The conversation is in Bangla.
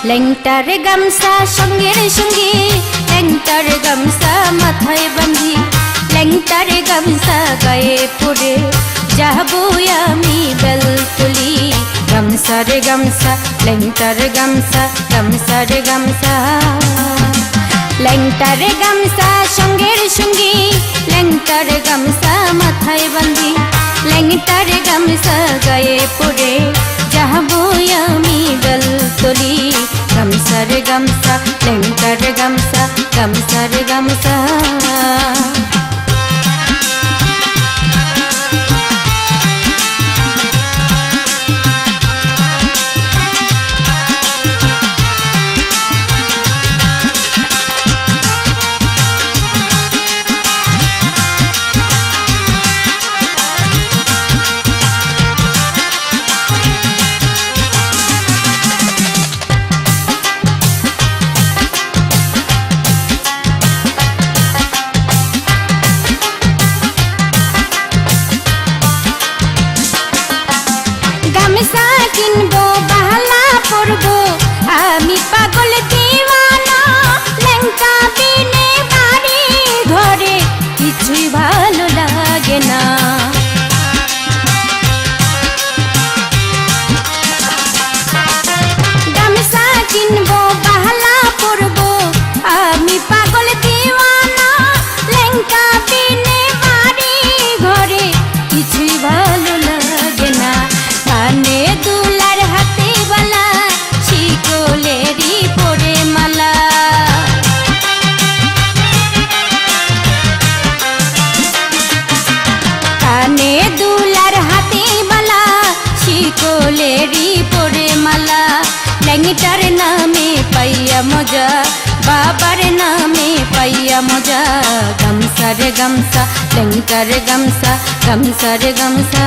লেংটার গামছা সঙ্গের সঙ্গী, লেংটার গামছা মাথায় বাঁধি, লেংটার গামছা গায়ে পরে যাবো আমি বেলতলি। গামছার গামছা লেংটার গামছা, গামছার গামছা। লেংটার গামছা সঙ্গের সঙ্গী, লেংটার গামছা মাথায় বাঁধি, লেংটার গামছা গায়ে পরে যাবো আমি বেলতলি। গামছার গামছা লেংটার গামছা, গামছার গামছা। গামছা কিনবো বাহালা পরবো আমি পাগল দিওয়ানা, লেংটা বিনে বাড়ি ঘরে কিছুই ভালো লাগে না। গামছা কিনবো বাহালা পরবো আমি পাগল দিওয়ানা, লেংটা বিনে বাড়ি ঘরে কিছুই ভালো লাগে না। কানে দুলার হাতে বালা, শিকলেরই পরে মালা, কানে দুলার হাতে বালা, শিকলেরই পরে মালা। লেংটার নামে পাইয়া মজা, বাবার নামে পাইয়া মজা। গামছার গামছা লেংটার গামছা, গামছার গামছা।